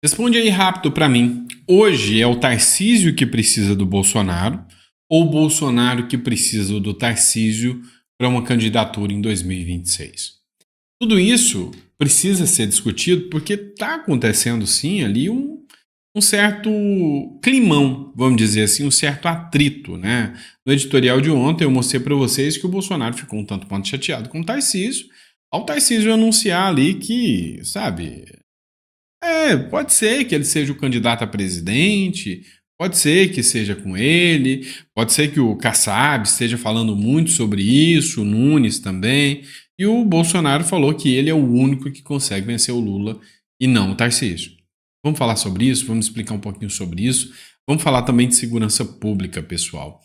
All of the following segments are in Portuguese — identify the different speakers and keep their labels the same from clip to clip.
Speaker 1: Responde aí rápido para mim. Hoje é o Tarcísio que precisa do Bolsonaro ou o Bolsonaro que precisa do Tarcísio para uma candidatura em 2026? Tudo isso precisa ser discutido porque está acontecendo sim ali um certo climão, vamos dizer assim, um certo atrito, né? No editorial de ontem eu mostrei para vocês que o Bolsonaro ficou um tanto quanto chateado com o Tarcísio, ao Tarcísio anunciar ali que, sabe, pode ser que ele seja o candidato a presidente, pode ser que seja com ele, pode ser que o Kassab esteja falando muito sobre isso, o Nunes também, e o Bolsonaro falou que ele é o único que consegue vencer o Lula e não o Tarcísio. Vamos falar sobre isso, vamos explicar um pouquinho sobre isso, vamos falar também de segurança pública, pessoal.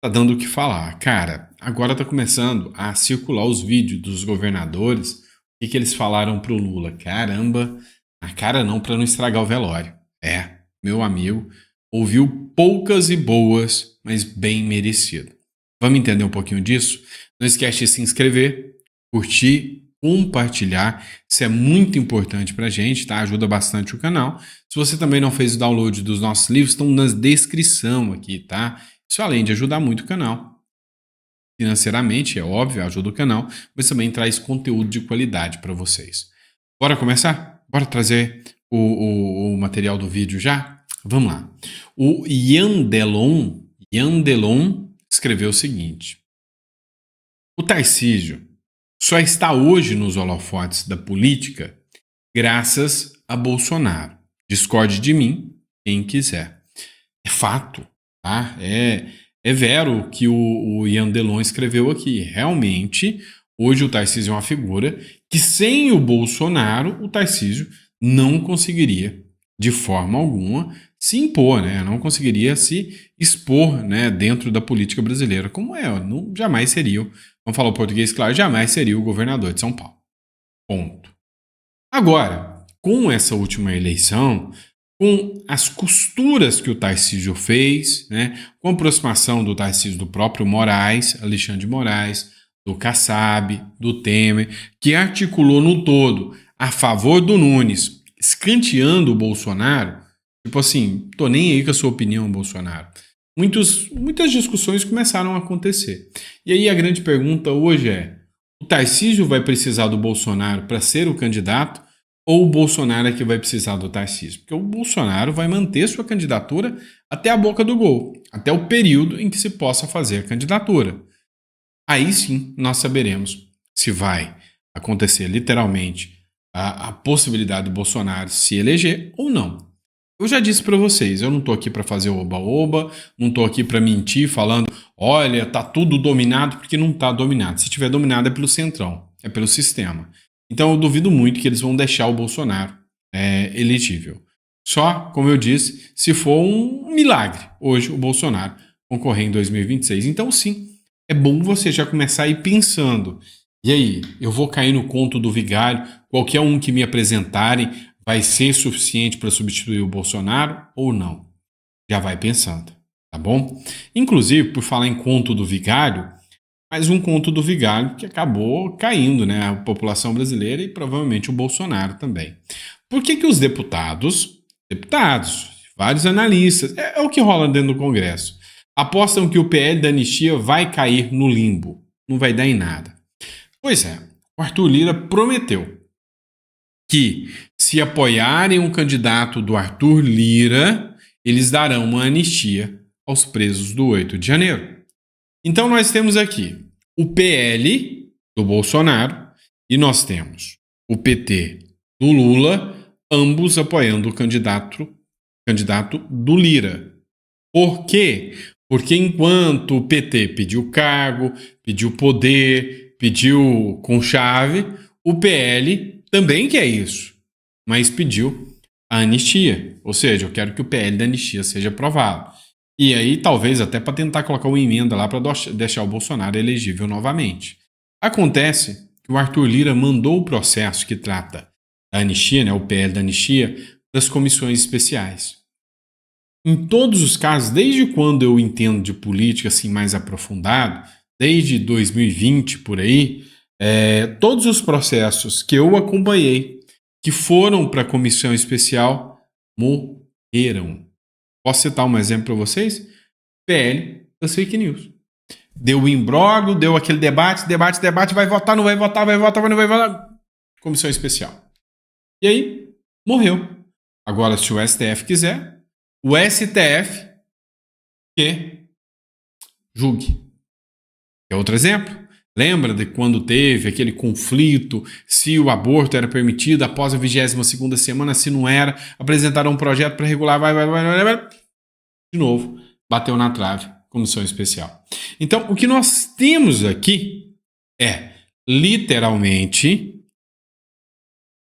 Speaker 1: Tá dando o que falar. Cara, agora tá começando a circular os vídeos dos governadores, o que eles falaram pro Lula. Caramba, a cara não, para não estragar o velório. Meu amigo, ouviu poucas e boas, mas bem merecido. Vamos entender um pouquinho disso? Não esquece de se inscrever, curtir, compartilhar. Isso é muito importante pra gente, tá? Ajuda bastante o canal. Se você também não fez o download dos nossos livros, estão na descrição aqui, tá? Isso além de ajudar muito o canal. Financeiramente, é óbvio, ajuda o canal, mas também traz conteúdo de qualidade para vocês. Bora começar? Bora trazer o material do vídeo já? Vamos lá. O Yandelon escreveu o seguinte: o Tarcísio só está hoje nos holofotes da política graças a Bolsonaro. Discorde de mim quem quiser. É fato, tá? É vero o que o Ian Delon escreveu aqui. Realmente, hoje o Tarcísio é uma figura que sem o Bolsonaro, o Tarcísio não conseguiria, de forma alguma, se impor, né? Não conseguiria se expor, né, dentro da política brasileira. Como jamais seria, vamos falar o português claro, jamais seria o governador de São Paulo. Ponto. Agora, com essa última eleição, com as costuras que o Tarcísio fez, né, com a aproximação do Tarcísio do próprio Moraes, Alexandre de Moraes, do Kassab, do Temer, que articulou no todo a favor do Nunes, escanteando o Bolsonaro, tipo assim, tô nem aí com a sua opinião, Bolsonaro. Muitas discussões começaram a acontecer. E aí a grande pergunta hoje é: o Tarcísio vai precisar do Bolsonaro para ser o candidato ou o Bolsonaro é que vai precisar do Tarcísio? Porque o Bolsonaro vai manter sua candidatura até a boca do gol, até o período em que se possa fazer a candidatura. Aí sim nós saberemos se vai acontecer literalmente a possibilidade do Bolsonaro se eleger ou não. Eu já disse para vocês, eu não tô aqui para fazer oba-oba, não tô aqui para mentir falando, olha, tá tudo dominado, porque não tá dominado. Se tiver dominado é pelo centrão, é pelo sistema. Então eu duvido muito que eles vão deixar o Bolsonaro elegível. Só, como eu disse, se for um milagre hoje o Bolsonaro concorrer em 2026. Então sim, é bom você já começar a ir pensando. E aí, eu vou cair no conto do vigário, qualquer um que me apresentarem vai ser suficiente para substituir o Bolsonaro ou não? Já vai pensando, tá bom? Inclusive, por falar em conto do vigário, mais um conto do vigário que acabou caindo, né? A população brasileira e provavelmente o Bolsonaro também. Por que os deputados, vários analistas, é o que rola dentro do Congresso, apostam que o PL da anistia vai cair no limbo, não vai dar em nada? Pois é, o Arthur Lira prometeu que, se apoiarem um candidato do Arthur Lira, eles darão uma anistia aos presos do 8 de janeiro. Então nós temos aqui o PL do Bolsonaro e nós temos o PT do Lula, ambos apoiando o candidato do Lira. Por quê? Porque enquanto o PT pediu cargo, pediu poder, pediu conchave, o PL também quer isso, mas pediu a anistia. Ou seja, eu quero que o PL da anistia seja aprovado. E aí, talvez até para tentar colocar uma emenda lá para deixar o Bolsonaro elegível novamente. Acontece que o Arthur Lira mandou o processo que trata da anistia, né, o PL da anistia, das comissões especiais. Em todos os casos, desde quando eu entendo de política assim mais aprofundado, desde 2020 por aí, todos os processos que eu acompanhei que foram para a comissão especial morreram. Posso citar um exemplo para vocês? PL das fake news. Deu o imbróglio, deu aquele debate, vai votar, não vai votar, vai votar, não vai votar. Comissão especial. E aí, morreu. Agora, se o STF quiser, o STF que julgue. É outro exemplo. Lembra de quando teve aquele conflito, se o aborto era permitido após a 22ª semana, se não era, apresentaram um projeto para regular, vai. De novo, bateu na trave, comissão especial. Então, o que nós temos aqui é, literalmente,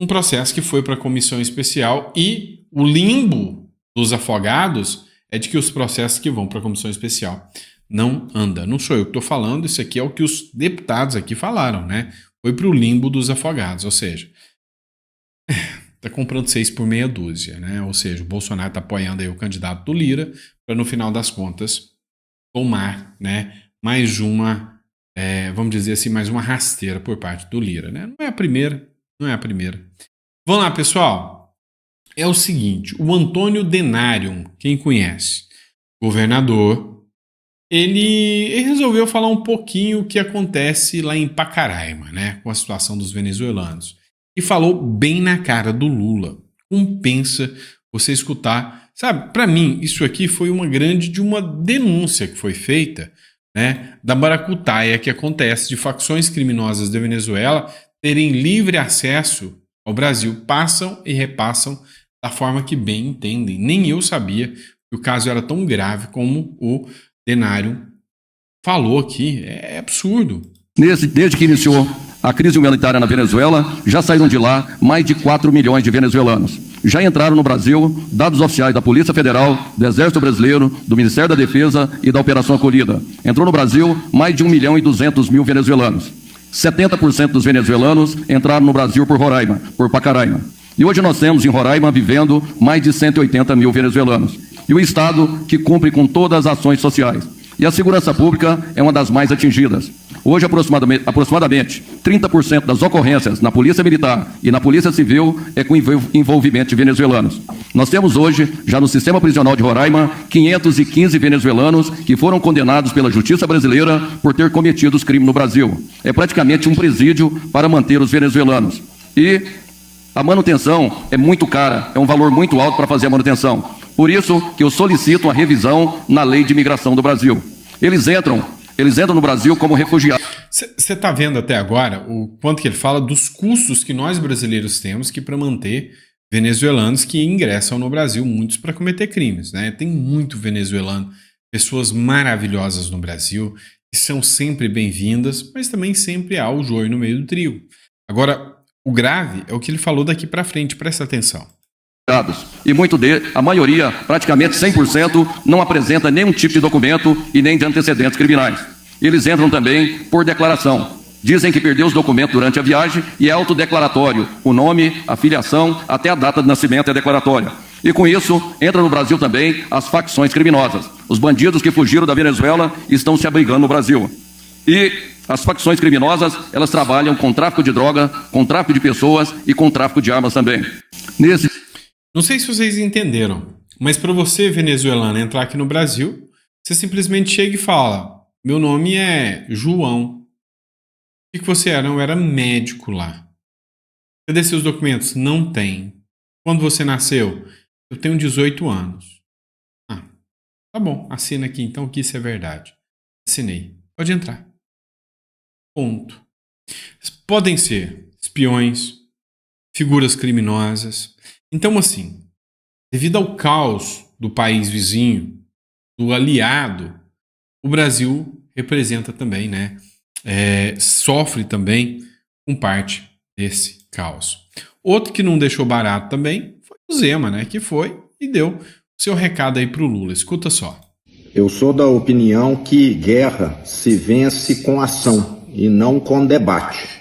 Speaker 1: um processo que foi para a comissão especial e o limbo dos afogados é de que os processos que vão para a comissão especial não anda. Não sou eu que estou falando, isso aqui é o que os deputados aqui falaram, né? Foi para o limbo dos afogados, ou seja, está comprando 6 por meia dúzia, né? Ou seja, o Bolsonaro está apoiando aí o candidato do Lira para, no final das contas, tomar, né, mais uma, vamos dizer assim, mais uma rasteira por parte do Lira, né? Não é a primeira. Vamos lá, pessoal. É o seguinte, o Antônio Denarium, quem conhece, governador, ele resolveu falar um pouquinho o que acontece lá em Pacaraima, né, com a situação dos venezuelanos. E falou bem na cara do Lula. Compensa você escutar. Sabe, para mim, isso aqui foi uma denúncia que foi feita, né, da maracutaia que acontece de facções criminosas da Venezuela terem livre acesso ao Brasil, passam e repassam da forma que bem entendem. Nem eu sabia que o caso era tão grave como o Denário falou aqui. É absurdo.
Speaker 2: Desde que iniciou a crise humanitária na Venezuela, já saíram de lá mais de 4 milhões de venezuelanos. Já entraram no Brasil dados oficiais da Polícia Federal, do Exército Brasileiro, do Ministério da Defesa e da Operação Acolhida. Entrou no Brasil mais de 1.200.000 venezuelanos. 70% dos venezuelanos entraram no Brasil por Roraima, por Pacaraima. E hoje nós temos em Roraima vivendo mais de 180 mil venezuelanos. E o Estado que cumpre com todas as ações sociais. E a segurança pública é uma das mais atingidas. Hoje, aproximadamente 30% das ocorrências na Polícia Militar e na Polícia Civil é com envolvimento de venezuelanos. Nós temos hoje, já no Sistema Prisional de Roraima, 515 venezuelanos que foram condenados pela Justiça Brasileira por ter cometido os crimes no Brasil. É praticamente um presídio para manter os venezuelanos. E a manutenção é muito cara, é um valor muito alto para fazer a manutenção. Por isso que eu solicito a revisão na Lei de Imigração do Brasil. Eles entram no Brasil como refugiados.
Speaker 1: Você está vendo até agora o quanto que ele fala dos custos que nós brasileiros temos que para manter venezuelanos que ingressam no Brasil, muitos para cometer crimes, né? Tem muito venezuelano, pessoas maravilhosas no Brasil, que são sempre bem-vindas, mas também sempre há o joio no meio do trigo. Agora, o grave é o que ele falou daqui para frente, presta atenção.
Speaker 2: E a maioria, praticamente 100%, não apresenta nenhum tipo de documento e nem de antecedentes criminais. Eles entram também por declaração. Dizem que perdeu os documentos durante a viagem e é autodeclaratório. O nome, a filiação, até a data de nascimento é declaratória. E com isso, entra no Brasil também as facções criminosas. Os bandidos que fugiram da Venezuela estão se abrigando no Brasil. E as facções criminosas, elas trabalham com tráfico de droga, com tráfico de pessoas e com tráfico de armas também.
Speaker 1: Não sei se vocês entenderam, mas para você, venezuelano, entrar aqui no Brasil, você simplesmente chega e fala: meu nome é João. O que você era? Eu era médico lá. Cadê seus documentos? Não tem. Quando você nasceu? Eu tenho 18 anos. Ah, tá bom, assina aqui então que isso é verdade. Assinei. Pode entrar. Ponto. Podem ser espiões, figuras criminosas. Então, assim, devido ao caos do país vizinho, do aliado, o Brasil representa também, né? Sofre também com parte desse caos. Outro que não deixou barato também foi o Zema, né? Que foi e deu o seu recado aí para o Lula. Escuta só.
Speaker 3: Eu sou da opinião que guerra se vence com ação e não com debate.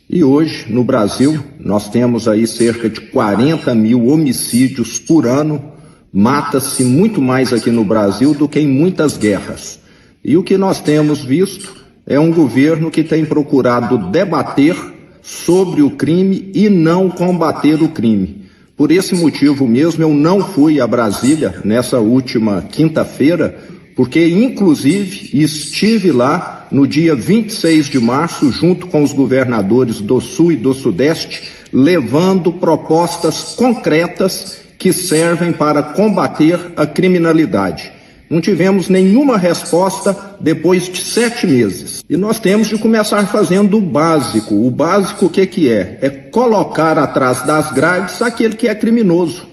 Speaker 3: E hoje, no Brasil, nós temos aí cerca de 40 mil homicídios por ano. Mata-se muito mais aqui no Brasil do que em muitas guerras. E o que nós temos visto é um governo que tem procurado debater sobre o crime e não combater o crime. Por esse motivo mesmo, eu não fui a Brasília nessa última quinta-feira, porque, inclusive, estive lá no dia 26 de março, junto com os governadores do Sul e do Sudeste, levando propostas concretas que servem para combater a criminalidade. Não tivemos nenhuma resposta depois de 7 meses. E nós temos de começar fazendo o básico. O básico o que é? É colocar atrás das grades aquele que é criminoso.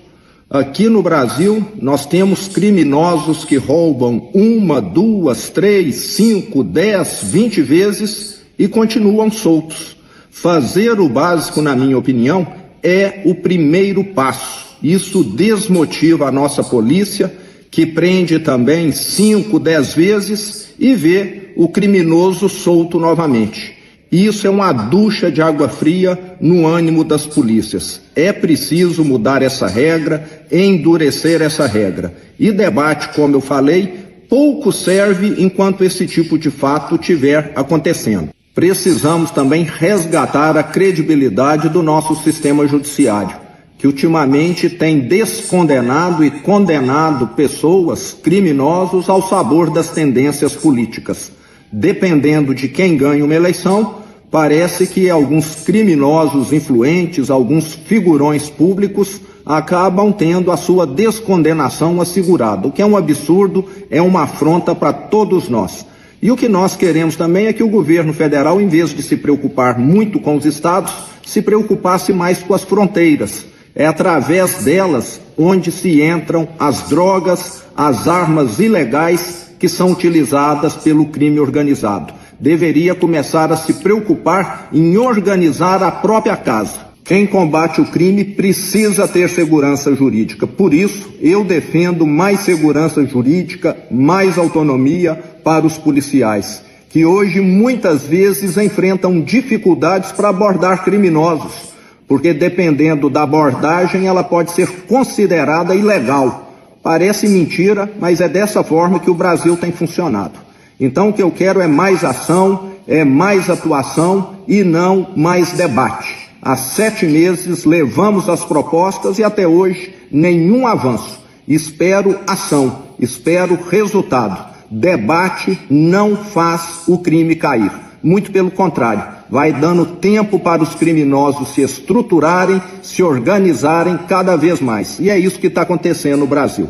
Speaker 3: Aqui no Brasil, nós temos criminosos que roubam 1, 2, 3, 5, 10, 20 vezes e continuam soltos. Fazer o básico, na minha opinião, é o primeiro passo. Isso desmotiva a nossa polícia, que prende também 5, 10 vezes e vê o criminoso solto novamente. Isso é uma ducha de água fria no ânimo das polícias. É preciso mudar essa regra, endurecer essa regra. E debate, como eu falei, pouco serve enquanto esse tipo de fato estiver acontecendo. Precisamos também resgatar a credibilidade do nosso sistema judiciário, que ultimamente tem descondenado e condenado pessoas, criminosos, ao sabor das tendências políticas. Dependendo de quem ganha uma eleição, parece que alguns criminosos influentes, alguns figurões públicos, acabam tendo a sua descondenação assegurada, o que é um absurdo, é uma afronta para todos nós. E o que nós queremos também é que o governo federal, em vez de se preocupar muito com os estados, se preocupasse mais com as fronteiras. É através delas onde se entram as drogas, as armas ilegais que são utilizadas pelo crime organizado. Deveria começar a se preocupar em organizar a própria casa. Quem combate o crime precisa ter segurança jurídica. Por isso, eu defendo mais segurança jurídica, mais autonomia para os policiais, que hoje muitas vezes enfrentam dificuldades para abordar criminosos, porque dependendo da abordagem ela pode ser considerada ilegal. Parece mentira, mas é dessa forma que o Brasil tem funcionado. Então o que eu quero é mais ação, é mais atuação e não mais debate. Há 7 meses levamos as propostas e até hoje nenhum avanço. Espero ação, espero resultado. Debate não faz o crime cair. Muito pelo contrário, vai dando tempo para os criminosos se estruturarem, se organizarem cada vez mais. E é isso que está acontecendo no Brasil.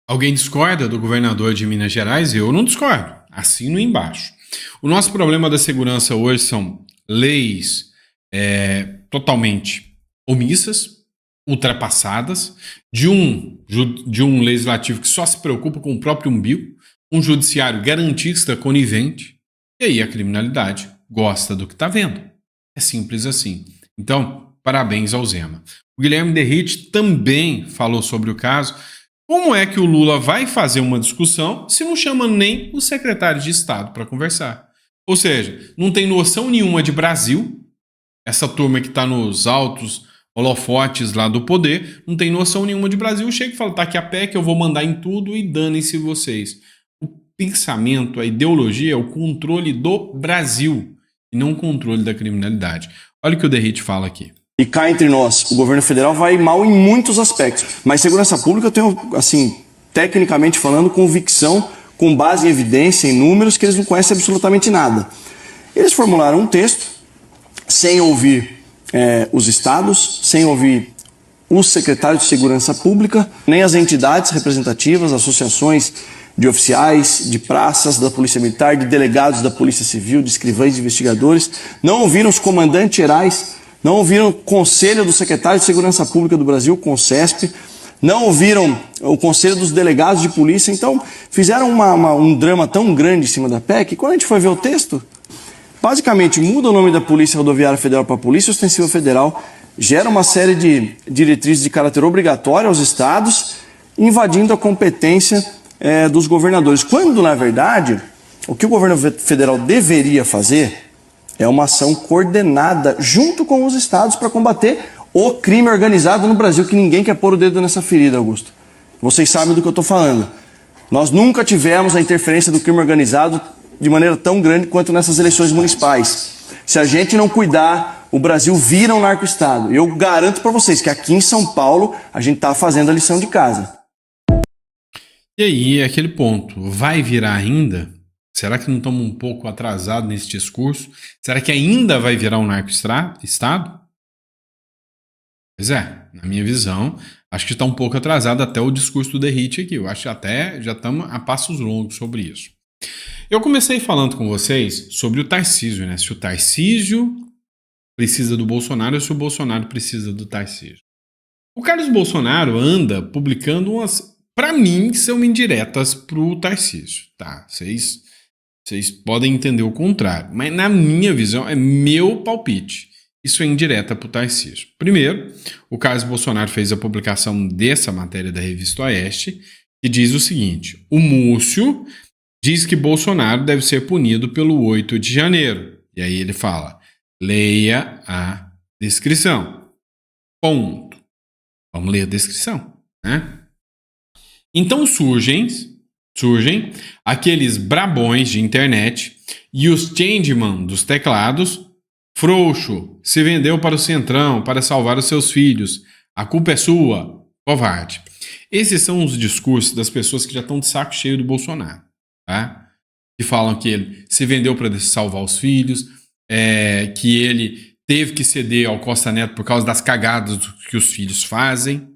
Speaker 1: Alguém discorda do governador de Minas Gerais? Eu não discordo. Assino embaixo. O nosso problema da segurança hoje são leis totalmente omissas, ultrapassadas, de um legislativo que só se preocupa com o próprio umbigo, um judiciário garantista conivente, e aí a criminalidade gosta do que está vendo. É simples assim. Então, parabéns ao Zema. O Guilherme Derrite também falou sobre o caso. Como é que o Lula vai fazer uma discussão se não chama nem o secretário de Estado para conversar? Ou seja, não tem noção nenhuma de Brasil. Essa turma que está nos altos holofotes lá do poder, não tem noção nenhuma de Brasil. Chega e fala, tá aqui a PEC, eu vou mandar em tudo e danem-se vocês. O pensamento, a ideologia é o controle do Brasil e não o controle da criminalidade. Olha o que o Derrite fala aqui.
Speaker 4: E cá entre nós, o governo federal vai mal em muitos aspectos. Mas segurança pública eu tenho, assim, tecnicamente falando, convicção, com base em evidência, em números, que eles não conhecem absolutamente nada. Eles formularam um texto sem ouvir os estados, sem ouvir os secretários de segurança pública, nem as entidades representativas, associações de oficiais, de praças da Polícia Militar, de delegados da Polícia Civil, de escrivães, de investigadores, não ouviram os comandantes gerais, não ouviram o Conselho do Secretário de Segurança Pública do Brasil, CONSESP, não ouviram o Conselho dos Delegados de Polícia, então fizeram um drama tão grande em cima da PEC, e quando a gente foi ver o texto, basicamente muda o nome da Polícia Rodoviária Federal para Polícia Ostensiva Federal, gera uma série de diretrizes de caráter obrigatório aos estados, invadindo a competência dos governadores. Quando, na verdade, o que o governo federal deveria fazer é uma ação coordenada junto com os estados para combater o crime organizado no Brasil, que ninguém quer pôr o dedo nessa ferida, Augusto. Vocês sabem do que eu estou falando. Nós nunca tivemos a interferência do crime organizado de maneira tão grande quanto nessas eleições municipais. Se a gente não cuidar o Brasil vira um narco-estado. E eu garanto para vocês que aqui em São Paulo a gente está fazendo a lição de casa.
Speaker 1: E aí, é aquele ponto, vai virar ainda? Será que não estamos um pouco atrasados nesse discurso? Será que ainda vai virar um narco-estado? Pois é, na minha visão, acho que está um pouco atrasado até o discurso do Derrite aqui. Eu acho que até já estamos a passos longos sobre isso. Eu comecei falando com vocês sobre o Tarcísio, né? Se o Tarcísio precisa do Bolsonaro ou se o Bolsonaro precisa do Tarcísio. O Carlos Bolsonaro anda publicando umas, para mim, são indiretas pro Tarcísio, tá? Vocês podem entender o contrário, mas na minha visão é meu palpite. Isso é indireta pro Tarcísio. Primeiro, o Carlos Bolsonaro fez a publicação dessa matéria da Revista Oeste, que diz o seguinte: o Múcio diz que Bolsonaro deve ser punido pelo 8 de janeiro. E aí ele fala, leia a descrição. Ponto. Vamos ler a descrição, né? Então surgem aqueles brabões de internet e os changeman dos teclados. Frouxo, se vendeu para o Centrão para salvar os seus filhos. A culpa é sua, covarde. Esses são os discursos das pessoas que já estão de saco cheio do Bolsonaro, tá? Que falam que ele se vendeu para salvar os filhos, que ele teve que ceder ao Costa Neto por causa das cagadas que os filhos fazem.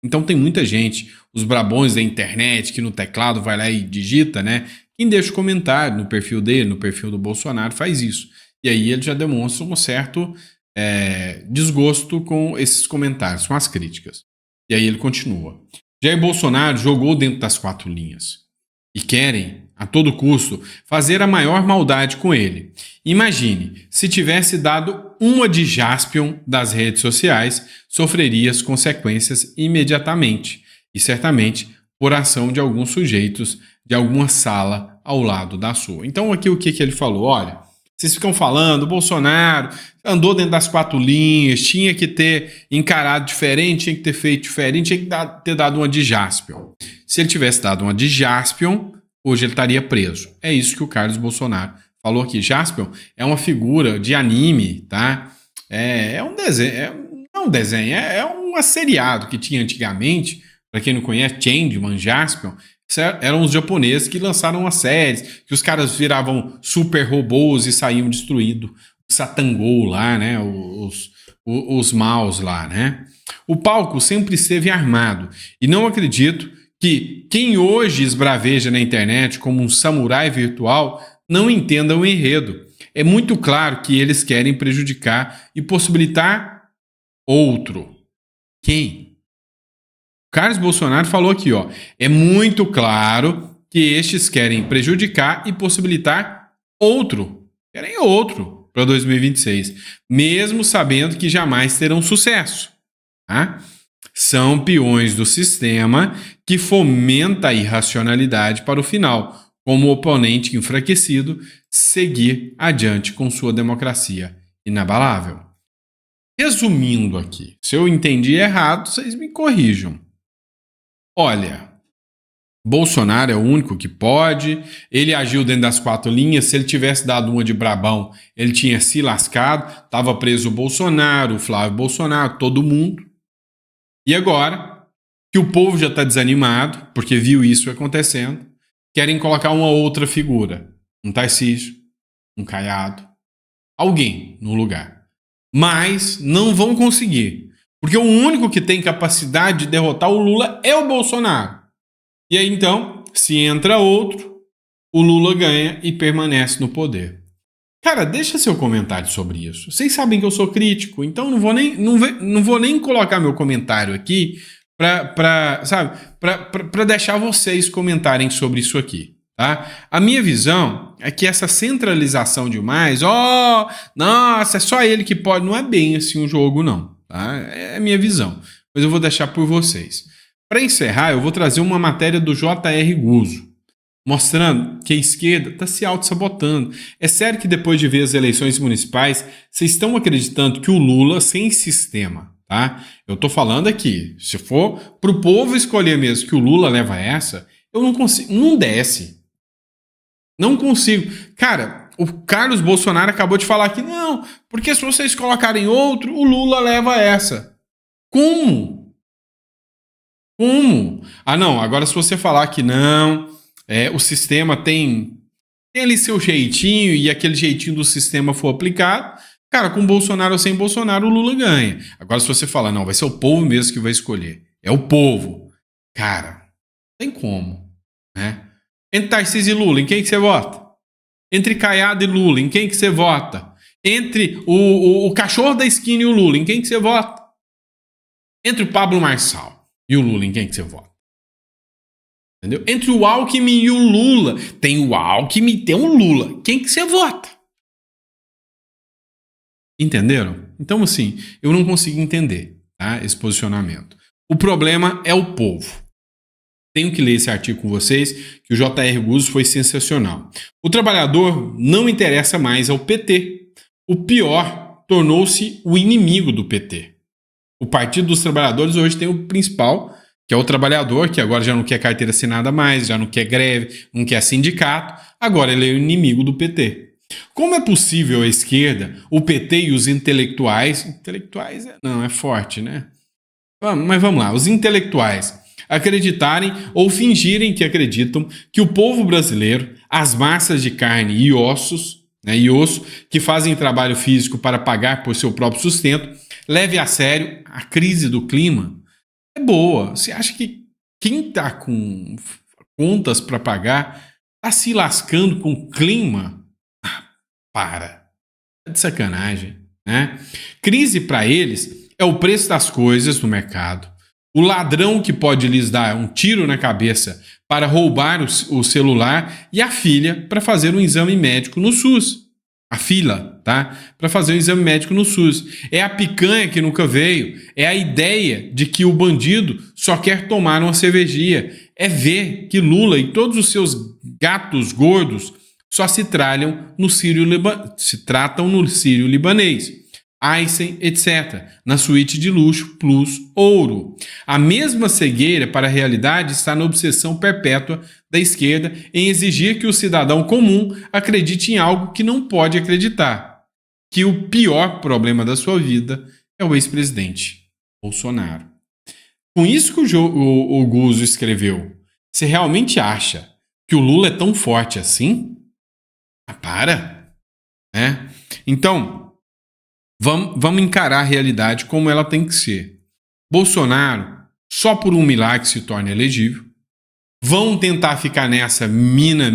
Speaker 1: Então tem muita gente, os brabões da internet, que no teclado vai lá e digita, né? Quem deixa o comentário no perfil dele, no perfil do Bolsonaro, faz isso. E aí ele já demonstra um certo desgosto com esses comentários, com as críticas. E aí ele continua. Jair Bolsonaro jogou dentro das 4 linhas. E querem, a todo custo, fazer a maior maldade com ele. Imagine, se tivesse dado uma de Jaspion das redes sociais, sofreria as consequências imediatamente. E certamente por ação de alguns sujeitos de alguma sala ao lado da sua. Então aqui o que ele falou? Olha, vocês ficam falando, o Bolsonaro andou dentro das 4 linhas, tinha que ter encarado diferente, tinha que ter feito diferente, tinha que ter dado uma de Jaspion. Se ele tivesse dado uma de Jaspion, hoje ele estaria preso. É isso que o Carlos Bolsonaro falou aqui. Jaspion é uma figura de anime, tá? É um desenho, é um seriado que tinha antigamente, para quem não conhece, Changeman, Jaspion, eram os japoneses que lançaram uma série, que os caras viravam super robôs e saíam destruídos. O Satangou lá, né? Os maus lá, né? O palco sempre esteve armado. E não acredito que quem hoje esbraveja na internet como um samurai virtual não entenda o enredo. É muito claro que eles querem prejudicar e possibilitar outro. Quem? Carlos Bolsonaro falou aqui, ó, é muito claro que estes querem prejudicar e possibilitar outro. Querem outro para 2026, mesmo sabendo que jamais terão sucesso. Tá? São peões do sistema que fomenta a irracionalidade para o final, como o oponente enfraquecido seguir adiante com sua democracia inabalável. Resumindo aqui, se eu entendi errado, vocês me corrijam. Olha, Bolsonaro é o único que pode, ele agiu dentro das 4 linhas, se ele tivesse dado uma de brabão, ele tinha se lascado, estava preso o Bolsonaro, o Flávio Bolsonaro, todo mundo. E agora, que o povo já está desanimado, porque viu isso acontecendo, querem colocar uma outra figura, um Tarcísio, um Caiado, alguém no lugar. Mas não vão conseguir. Porque o único que tem capacidade de derrotar o Lula é o Bolsonaro. E aí, então, se entra outro, o Lula ganha e permanece no poder. Cara, deixa seu comentário sobre isso. Vocês sabem que eu sou crítico, então não vou nem colocar meu comentário aqui para deixar vocês comentarem sobre isso aqui. Tá? A minha visão é que essa centralização demais, nossa, é só ele que pode, não é bem assim o jogo, não. Tá? É a minha visão, mas eu vou deixar por vocês. Para encerrar, eu vou trazer uma matéria do J.R. Guzzo, mostrando que a esquerda está se auto-sabotando. É sério que depois de ver as eleições municipais, vocês estão acreditando que o Lula sem sistema, tá? Eu estou falando aqui, se for para o povo escolher mesmo que o Lula leva essa, eu não consigo, não desce. Não consigo. Cara, o Carlos Bolsonaro acabou de falar que não, porque se vocês colocarem outro, o Lula leva essa. Como? Como? Ah, não, agora se você falar que não, o sistema tem ali seu jeitinho e aquele jeitinho do sistema for aplicado, cara, com Bolsonaro ou sem Bolsonaro, o Lula ganha. Agora se você falar, não, vai ser o povo mesmo que vai escolher. É o povo. Cara, não tem como, né? Entre Tarcísio e Lula, em quem que você vota? Entre Caiado e Lula, em quem que você vota? Entre o cachorro da esquina e o Lula, em quem que você vota? Entre o Pablo Marçal e o Lula, em quem que você vota? Entendeu? Entre o Alckmin e o Lula, tem o Alckmin e tem o Lula. Quem que você vota? Entenderam? Então, assim, eu não consigo entender, tá, esse posicionamento. O problema é o povo. Tenho que ler esse artigo com vocês, que o J.R. Guzzo foi sensacional. O trabalhador não interessa mais ao PT. O pior, tornou-se o inimigo do PT. O Partido dos Trabalhadores hoje tem o principal, que é o trabalhador, que agora já não quer carteira assinada mais, já não quer greve, não quer sindicato, agora ele é o inimigo do PT. Como é possível a esquerda, o PT e os intelectuais não, é forte, né? Mas vamos lá, os intelectuais acreditarem ou fingirem que acreditam que o povo brasileiro, as massas de carne e ossos, né, e osso, que fazem trabalho físico para pagar por seu próprio sustento, leve a sério a crise do clima. É boa. Você acha que quem está com contas para pagar está se lascando com o clima? Para. É de sacanagem, né? Crise para eles é o preço das coisas no mercado. O ladrão que pode lhes dar um tiro na cabeça para roubar o celular e a filha para fazer um exame médico no SUS. A fila, tá? Para fazer um exame médico no SUS. É a picanha que nunca veio. É a ideia de que o bandido só quer tomar uma cervejinha. É ver que Lula e todos os seus gatos gordos só se tratam no Sírio libanês. Aysen, etc., na suíte de luxo plus ouro. A mesma cegueira para a realidade está na obsessão perpétua da esquerda em exigir que o cidadão comum acredite em algo que não pode acreditar, que o pior problema da sua vida é o ex-presidente Bolsonaro. Com isso que o Guzzo escreveu, você realmente acha que o Lula é tão forte assim? Ah, para! Né? Então, vamos encarar a realidade como ela tem que ser. Bolsonaro, só por um milagre se torna elegível. Vão tentar ficar nessa mina,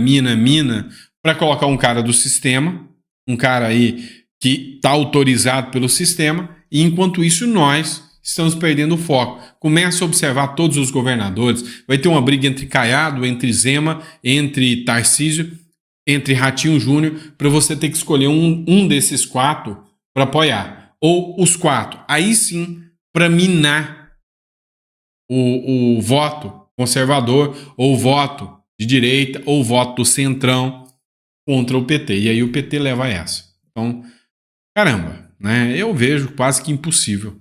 Speaker 1: para colocar um cara do sistema, um cara aí que está autorizado pelo sistema, e enquanto isso nós estamos perdendo o foco. Começa a observar todos os governadores, vai ter uma briga entre Caiado, entre Zema, entre Tarcísio, entre Ratinho Júnior, para você ter que escolher um desses quatro para apoiar, ou os quatro, aí sim, para minar o voto conservador, ou o voto de direita, ou o voto do centrão contra o PT, e aí o PT leva essa. Então, caramba, né? Eu vejo quase que impossível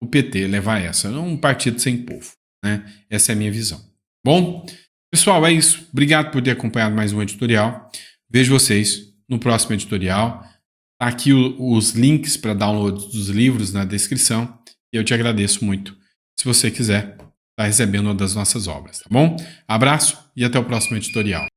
Speaker 1: o PT levar essa, não um partido sem povo, né? Essa é a minha visão. Bom, pessoal, é isso. Obrigado por ter acompanhado mais um editorial. Vejo vocês no próximo editorial. Aqui os links para download dos livros na descrição. E eu te agradeço muito. Se você quiser, tá recebendo uma das nossas obras, tá bom? Abraço e até o próximo editorial.